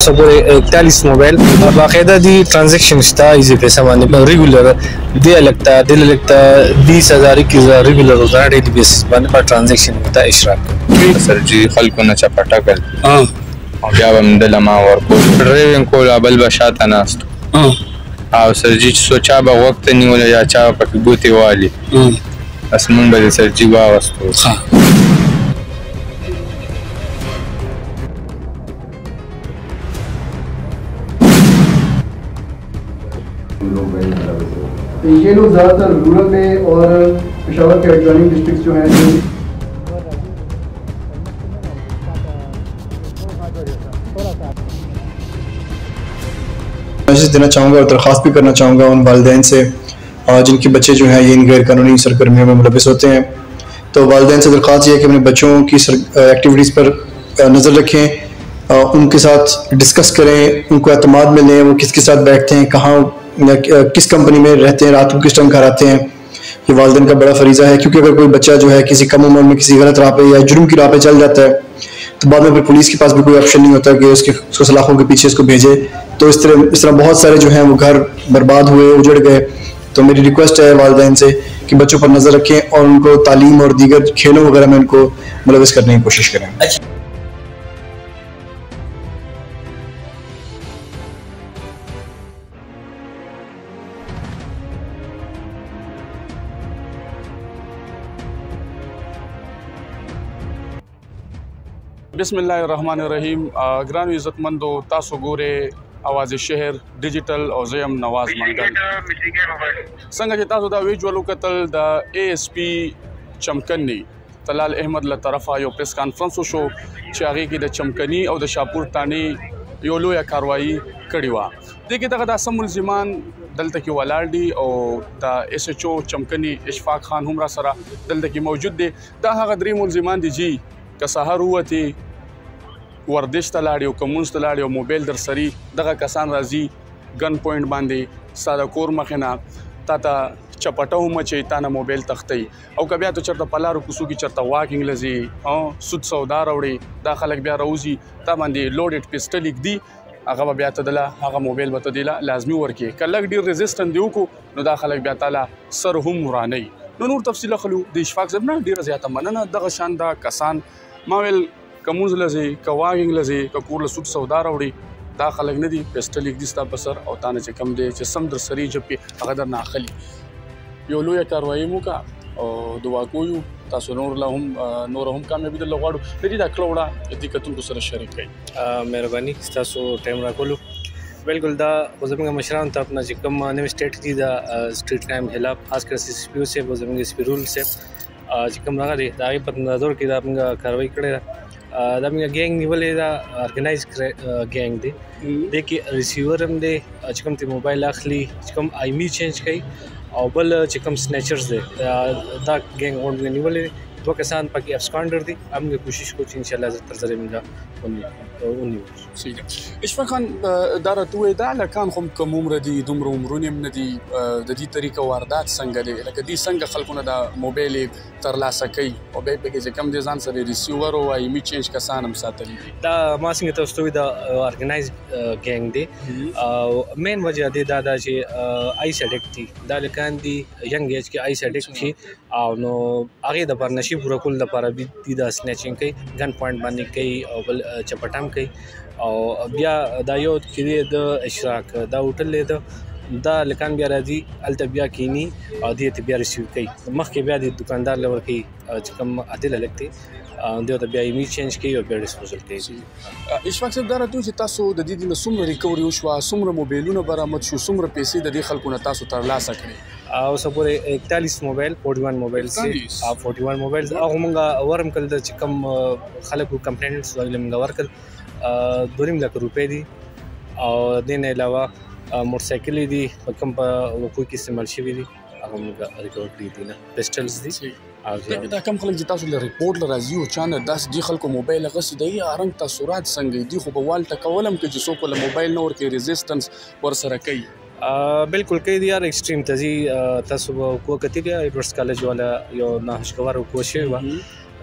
صبوري 41 موبايل باقاعده دي ट्रांजैक्शन شتا ایزی پیسہ باندې ریګولر دی لګتا 20000 کی ریګولر روزانه ډیلی بیس باندې په ट्रांजैक्शन وتا اشراق سر جی خلکو نه چپټا کړ او بیا هم د لما ورکو ډرایوینګ کول بل بشاته ناست او سر جی سوچا به وخت نیول یا چا په بوتي والی اسمن به سر جی واستو ये लोग ज़्यादातर रूरल में और पेशावर के एडजॉइनिंग डिस्ट्रिक्ट जो हैं मैसेज देना चाहूँगा और दरख्वास्त भी करना चाहूँगा उन वालिदैन से जिनके बच्चे जो हैं ये इन गैर कानूनी सरगर्मियों में मुलविस होते हैं। तो वालिदैन से दरख्वास्त ये है कि अपने बच्चों की एक्टिविटीज़ पर नज़र रखें, उनके साथ डिस्कस करें, उनको एतमाद में लें, वो किसके साथ बैठते हैं, कहाँ किस कंपनी में रहते हैं, रात को किस टाइम घर आते हैं। ये वालिदैन का बड़ा फरीज़ा है, क्योंकि अगर कोई बच्चा जो है किसी कम उम्र में किसी गलत राह पे या जुर्म की राह पे चल जाता है तो बाद में फिर पुलिस के पास भी कोई ऑप्शन नहीं होता कि उसको सलाखों के पीछे इसको भेजे। तो इस तरह बहुत सारे जो हैं वो घर बर्बाद हुए, उजड़ गए। तो मेरी रिक्वेस्ट है वालिदैन से कि बच्चों पर नज़र रखें और उनको तालीम और दीगर खेलों वगैरह में उनको मुलविस करने की कोशिश करें। बिस्मिल्लाहिर्रहमानिर्रहीम। ग्रान इज़्ज़तमंदो तासो गोरे आवाज़ शहर डिजिटल और ज़यम नवाज मंगल संग जे तासो दा विजुअल कतल द ASP चमकनी तलाल अहमद ल तरफा यो प्रेस कॉन्फ्रेंस शो चागी की द चमकनी और द शाहपुर तानी यो लोया कार्रवाई कड़ी वा देखिए तक असम मुलजिमान दलत की वलाडी और द SHO चमकनी इशफाक खान हमरा सरा दलत की मौजूद दे दा हगदरी मुलजिमान दी जी कसहर हुती वردش ته لاړ یو کومونز ته لاړ یو موبایل در سری دغه کسان راځي ګن پوینټ باندې ساده کور مخنه تا چپټو مچي تا نه موبایل تختی او کبیا ته چرته پلارو کوسو کی چرته واکینګ لزی او سود سودا راوړي دا خلک بیا روزي تا باندې لوډډ پسټل لیک دی هغه بیا ته دله هغه موبایل به ته دیلا لازمی ورکی کله ډیر ریزिस्टنت دیو کو نو دا خلک بیا تعالی سر هم ورانی نور تفصیل خلو د اشفاق زبنه ډیر زیاته مننه دغه شان دا کسان ماویل کمونز لزی کواګینګ لزی کور له سود سودا راوړي دا خلک نه دي پسټل لیک دي ستا په سر او تانه چې کم دی چې سم در سری جب کې هغه در نه اخلي یو لوی کاروایی مو کا او دعا کوو تاسو نور هم کامیابی د لغواړو دې دا کلوړه دې کتونکو سره شریک کړئ مهرباني تاسو ټایم راکولو بالکل دا زموږ مشران ته خپل چې کوم نو سټیټ دي دا سټریټ کرائم خلاف خاص کر CPO سے زموږ سپیرول سے چې کوم راغلي دا په نظر کې دا موږ کاروایی کړې دا موږ ګینګ نیولې دا ارګنایز ګینګ دی د کې ریسیور هم دی چې کوم ته موبایل اخلي چې کوم آیمی چینج کوي او بل چې کوم سنیچرز دی دا ګینګ اون نیولې دو کسان پکې افسکانډر دي موږ کوشش کوو چې ان شاء الله تر ځره موږ ونیو صحیح اشفاق خان دا راته دا لکان هم کوم عمر دي دومره عمرونه نه دي د دې طریقه واردات څنګه دي لکه دې څنګه خلکونه دا موبایل تر لاسه کوي او به کې چې کم دي ځان سره ریسیور او ایمی چینج کسان هم ساتلي دا ما څنګه تاسو ته دا ارګنایز ګینګ دی او مین وجہ دی دا چې آیس اډیکټ دي دا لکان دي ینګ ایج کې آیس اډیکټ شي او نو هغه د پر نشي پوره کول لپاره دي دا سنیچینګ کوي ګن پوینټ باندې کوي او بل چپټام کوي او بیا دا یو کې د اشراق دا هوټل له دا لکان بیا راځي الته بیا کینی او دې ته بیا ریسیو کوي مخکې بیا د دکاندار لور کوي چې کوم عادل لګتي دې ته بیا ایمی چینج کوي او بیا ډیسپوزل کوي اشفاق صاحب دا راته چې تاسو د دې د څومره ریکوري وشو څومره موبایلونه برآمد شو څومره پیسې د دې خلکو نه تاسو تر لاسه کړې او سپورې 41 موبایل 41 موبایل سي 41 موبایل هغه موږ ورم کړل چې کوم خلکو کمپلینټس ویلم ورکل 2.5 لک روپے دي او دین علاوه موټرسایکل دي کوم په وکوي کې استعمال شوی دي هغه موږ ریکورډ کړی دي نه پسټلز دي دا کم خلک چې تاسو له ریپورت راځي او چانه داس دي خلکو موبایل غس دی رنګ تاثیرات څنګه دي خو په والټ کولم کې چې څوک له موبایل نور کې ریزिस्टنس ور سره کوي بالکل کوي یار ایکسټریم تزي تاسو کو کتیګه ایډورس کالج والا یو ناهشکوار کوشش و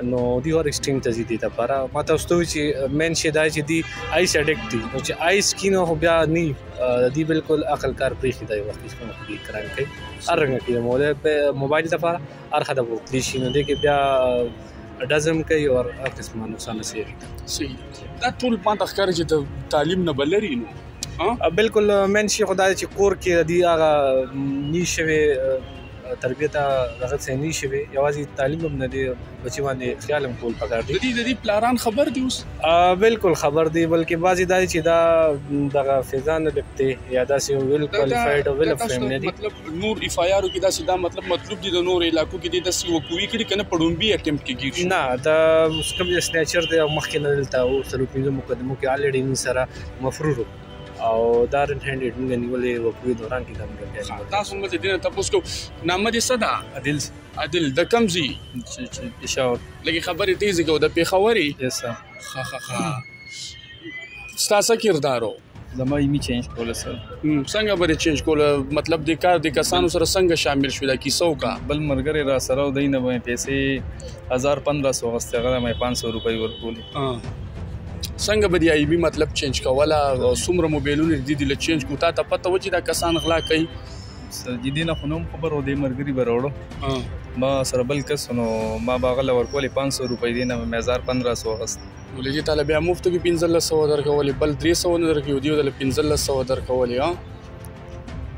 نو دی اور ایکسټریم ته ځي دي لپاره ما تاسو ته چې مین شی دا چې دی آیس اډکټ دي نو چې آیس کینو خو بیا نه دی بالکل عقل کار پرېښي دی وخت کې کوم کې کران کوي هر رنګ کې موبایل لپاره هر خدای وو دي شي نو دی کې بیا ډزم کوي او هر قسمه نقصان رسېږي. صحیح دا ټول ما ته ښکاري چې د تعلیم نه بلري نو بالکل مین شي خدای چې کور کې دی هغه نی شوی تربیت هغه څه نه شي یوازې تعلیم هم نه دی بچی باندې خیال هم کول پکار دی. د دې پلاران خبر دي اوس بالکل خبر دی بلکې بعضی دا چې دا دغه فیضان لګته یا داسې ویل کوالیفاید او ویل فریم نه دي مطلب نور اف آی آر کې دا سیدا مطلب دي د نور علاقو کې د داسې وکوي کړي کنه پړومبي اټمپټ کې گیر نه دا کوم سنیچر دی مخکې نه دلته او سلو پینځه مقدمو کې الریډي من سره مفرور او دار ان هاند موږ نیولې وکوي دوران کې د موږ تاسو موږ دې نه تاسو کو نامه دې صدا عادل د کمزي پېښور لګي خبرې تیزه کو د پیښوري یس ها ستاسو کردارو زما یې می چینج کوله سر څنګه به چینج کوله مطلب د کار د کسانو سره څنګه شامل شو د کیسو کا بل مرګره را سره دینه به پیسې 1500 غستغه مې 500 روپۍ ورکولې څنګه به دی ای بي مطلب چینج کوله څومره موبایلونه دي د چینج کو تا پته و چې دا کسان غلا کوي سر جدي نه خنوم خبر و دې مرګري بروړو ما سره بل کس نو ما باغله ورکولې 500 روپۍ دینه مې 1500 غست ولې تعالی بیا مفت کې 1500 درکولې بل 300 نه درکې دی د 1500 درکولې ها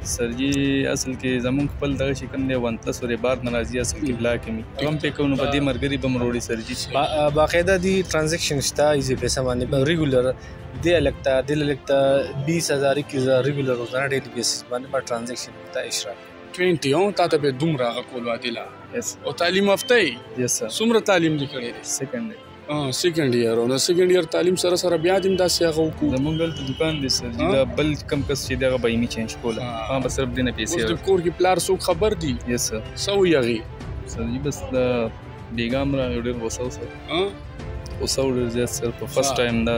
سر جی اصل کې زمون خپل دغه شکن دی ون پلس ورې بعد ناراضي اصل کې بلا کې کوم په کوم په دې مرګري بمروړي سر جی باقاعده دی ټرانزیکشن شته ایزي پیسې باندې ریګولر دی لګتا 20000 کې ریګولر روزانه ډیلی بیسس باندې په ټرانزیکشن ته اشراف 20 او تاسو به دومره غول وادله او تعلیم افته یس سر څومره تعلیم دې کړې سیکنډ سیکنډ ایئر او سیکنډ ایئر تعلیم سره سره بیا دیم داسې هغه وکړو زمونږ ته دکان دی سر دا بل کم کس چې دغه به می چینج کوله ما به صرف دینه پیسې اوس د کور کې پلار څوک خبر دی یس سر سو یغي سر جی بس دا بیګام را ډېر وسو سر وسو ډېر زیات سر په فرست ټایم دا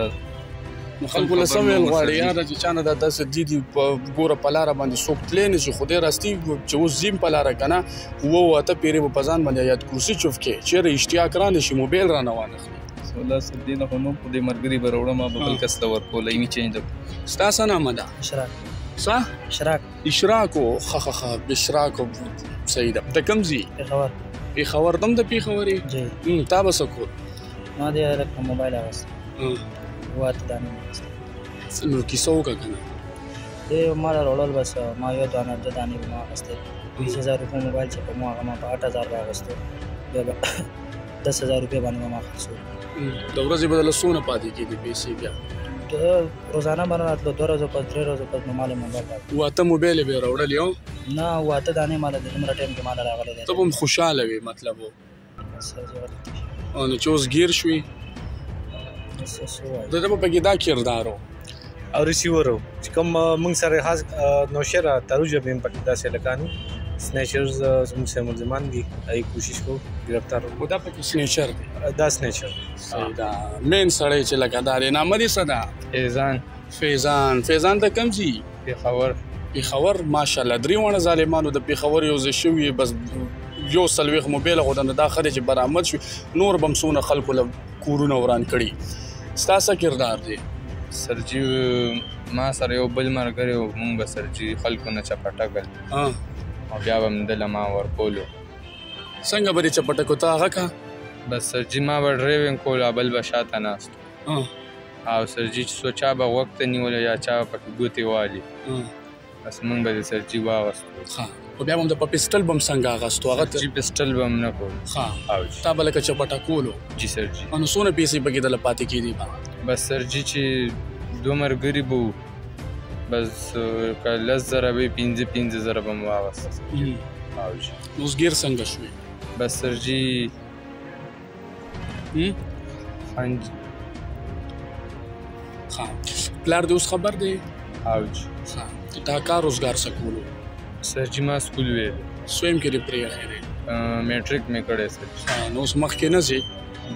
خلکو له سویل غواړي یاره چې چانه دا داسې دي ګوره په لاره باندې څوک تللی نه شي خو دی راستي چې اوس زیم په لاره که نه اوه اته پیرې به په ځان باندې یاد کرسي چوف کې چېرې اشتیاق را نه شي موبایل را نه وانخلي سولا سر دې نه خو نو په دې مرګري به راوړم ما به بل کس ته ورکوله یې مې چینج ده ستا څه نامه ده اشراق څه اشراق ښه اشراق صحیح ده د کوم ځای پېښور دم د پېښورې تا به څه کول ما دې هلک موبایل اغوستی واته دانې نو کیسه وکړه که نه دې ما راوړل بس ما یو دانه دوه دانې به ما اخیستې 20000 روپۍ موبایل چې په ما هغه ما په 8000 به اخیستو بیا به 10000 روپۍ باندې ما خرڅول د ورځې به دله څونه پاتې کېدې پیسې بیا روزانه باندې راتلو 2 ورځو پس 3 ورځو پس نو مال موبایل راغلی واته موبایل یې بیا راوړلې او نه واته دانې مال د دومره ټایم کې مال راغلی دی ته به هم خوشحاله وې مطلب نو چې اوس ګیر شوې د ده به پکې دا کردار او ریسیور چې کوم موږ سره خاص نوشره تروجه به پکې داسې لکانو سنیچرز زموږ سره ملزمان دي ای کوشش کو گرفتار و دا پکې سنیچر دی دا سنیچر صحیح دا مین سړی چې لکه دا دی نامه دې څه ده فیضان د کوم ځای پېښور ماشاءالله درې واړه ظالمانو د پېښور یو ځای شوي بس یو څلوېښت موبایل غوډنه دا ښه دی چې برآمد شوي نور به هم څونه خلکو له کورونه وران کړي ستا څه کردار دی سر جی ما سره یو بل مرګری و مونږ به سر جی خلکو نه چپټکل او بیا به هم دله ما ورکولو څنګه به دې چپټکو ته هغه که بس سر جی ما به ډرایوینګ کولو بل به شاته ناست او سر جی چې څو چا به غوږ ته نیولو یا چا به پکې ګوتې والي بس مونږ به د سر جی واغستو خو بیا به هم د په پسټل به هم څنګه اغستو هغه جی پسټل به هم نه کولو تا به لکه چپټکولو جی سر جی نو څونه پیسې پکې دله پاتې کېدې بس سر جی چې 2 مرګري به وو بس که 10,000 به 15,000 به مو واغست نو اوس ګیر څنګه شوې بس سر جی پلار دې اوس خبر دی تا کار روزګار څه کولو سر جی ما سکول ویل سویم کې دې پرېښی دی میټریک مې کړی سر نو اوس مخکې نه ځې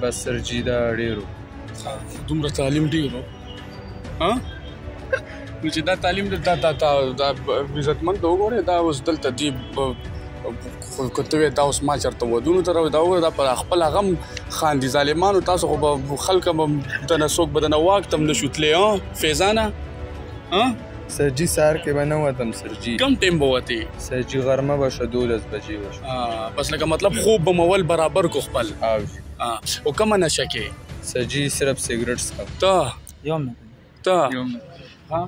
بس سر جی دا ډېرو دومره تعلیم ډېرو نو چې دا تعلیم دا عزتمند ته وګورې دا اوس دلته دې خو کته وې دا اوس ما چرته ودونو ته دا دا پر خپل غم خاندي ظالمانو تاسو خو خلک هم د نسوک بدن واک تم نشوتلې فیضانه سرجی سار کې به نه وتم سرجی کم ټیم به وتی سرجی غرمه به شو 12 بجې وشو بس لکه مطلب خوب به مول برابر کو خپل او کوم نشه کې سرجی صرف سیګریټ څکم یوم ها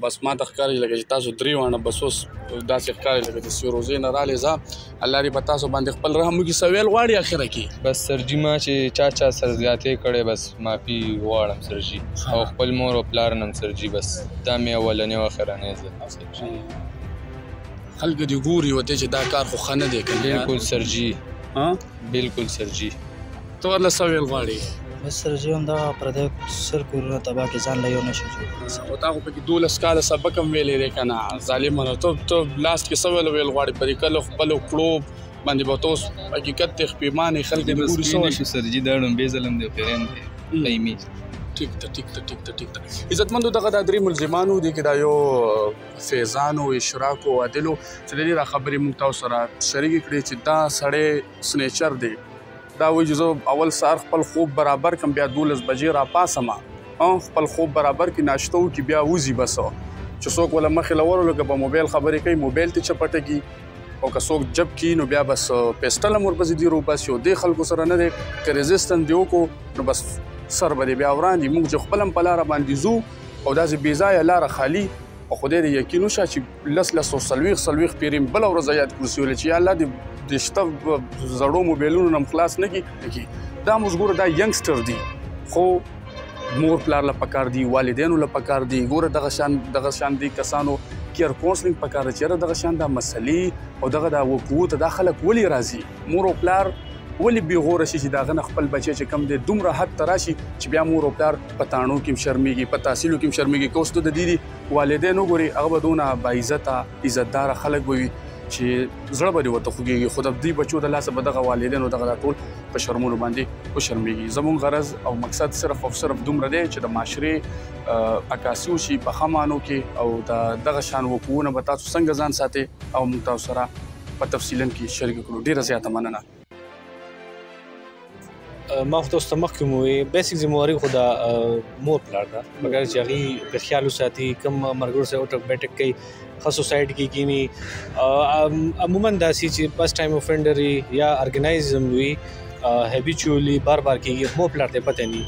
بس ما ته ښکاري لکه چې تاسو درې وانه بس اوس داسې ښکاري لکه چې سیروزې نه رالې ځه الله دې په تاسو باندې خپل رحم وکړي سویل غواړي اخره کې بس سرجی ما چې چا سر زیاتې کړې بس معافي غواړم سرجی او خپل مور او پلار نم سرجی بس دا مې اولنې او اخرنې زه خلک دې ګوري وته چې دا کار خو ښه نه دی بالکل سرجی بالکل سرجی ته ورله سویل غواړي بس سرجی هم دا پردی سر کورونه تباه کې ځان له یو نشو جوړ او تا خو پکې 12 کاله سبق هم ویلې دی که نه ظالمانو ته لاست کې څه ویل غواړي پرې کله خپلو کړو باندې به ته اوس حقیقت ته خپېمانې خلک دې ګوري څه شو سرجي دا ډومبې ظلم دی پیرین دی دایمي ټیک ته عزتمندو دغه دا درې ملزمانو دي کې دا یو فیضان او اشراق او عادل چې دې را خبرې موږ تاسو سره شریک کړې چې دا سړی سنیچر دی دا وایي چې زه اول سهار خپل خوب برابر کم بیا 12 بجې را پاسم خپل خوب برابر کې ناشته وکړي بیا وځي بس چې څوک ولا مخې له ورولو که په موبایل خبرې کوي موبایل ته چپټږي او که څوک جب کي نو بیا بس پیسټل هم ورپسې دي روباسي او دې خلکو سره نه دی که ریزسټنس دې وکړو نو بس سر به دې بیا وړاندې موږ چې خپل هم په لاره باندې ځو او داسې بېځایه لاره خالي او خدای دې یقین وشه چې لس او څلوېښت پیرې بله ورځ یاد کړو سیولې چې یا الله دې د شته زړو موبایلونو نه هم خلاص نه کړي دا موږ ګوره دا ینګسټر دي خو مور پلار له پکار دي والدینو له پکار دي ګوره دغه شان دي کسانو کیر کونسلینګ پکار دی چېرې دغه شان دا مسلې او دغه دا وقوعو ته دا خلک ولې راځي مور او پلار ولې بېغوره شي چې د هغه نه خپل بچی چې کم دی دومره حد ته راشي چې بیا مور او پلار په تاڼو کې هم شرمېږي په تحصیلو کې هم شرمېږي که اوس ته د دې والدین وګورې هغه به دونه باعزته عزتداره خلک به وي چې زړه به دې ورته خوږېږي خو د دې بچو د لاسه به دغه والدینو دغه دا ټول په شرمونو باندې وشرمېږي زموږ غرض او مقصد صرف او صرف دومره دی چې د معاشرې عکاسي وشي په ښه معنو کې او دغه شان وقوعونه به تاسو څنګه ځان ساتئ او موږ تاسو سره په تفصیلا کې شریک کړو ډېره زیاته مننه ما خو تاسو ته مخکې مو وویل بیسیک ذمهواري خو د مور پلار ده مګر چې هغې په خیال وساتي کوم ملګرو سره اټک بیټک کوي ښه سوسایټ کې کینی عموما داسې چې فرسټ ټایم اوفینډر یا ارګنایزم وي هیبیچولی بار کېږي مور پلار ته پته نه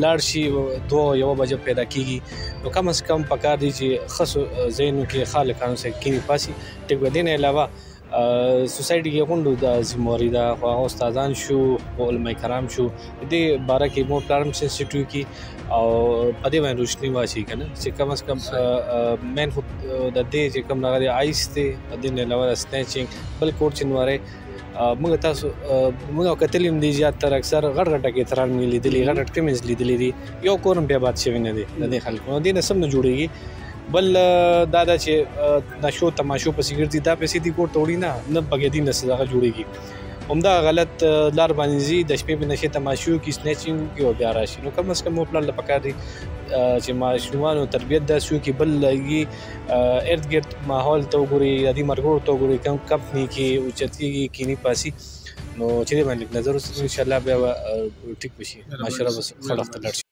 لاړ شي 2 بجې پیدا کېږي نو کم از کم پکار دي چې ښه ذهنو کې خالقانو سره کینی پاسي ټیک به دې نه علاوه سوسایټي کې غونډو د ذمهواري ده خو هغه استادان شو علما کرام شو دې باره کې مور پلار هم سنسټیټیو کی او په دې باندې روشني واچي کنه چې کم از کم مین خو د دې چې کم لغه آیس ته د دې نه علاوه سنیچینګ بل کوټ چنواره موږ تاسو موږ کتلیم دي زیات تر اکثر غړ کې تران ملي دي غړ کریمنز لیدلې دي یو کورم بیا باد شوی نه دي د خلکو دې نه سم نه جوړيږي بل دا چې نشو تماشو په سیګریټ دا پیسې دي کوټ توړي نه بګې دي نه څه جوړيږي همدا غلط لار باندې زی د شپې په نشه تماشو کې سنیچینګ کې او بیا راشي نو کم از کم خپل له پکار دي چې ماشومانو تربیت د شو کې بل لګي ارد ګرد ماحول ته وګوري د دې مرګو ته وګوري کم کمپنی کې او چتي کې نه پاسي نو چې باندې نظر ان شاء الله بیا ټیک وشي ماشاءالله بس خلاص ته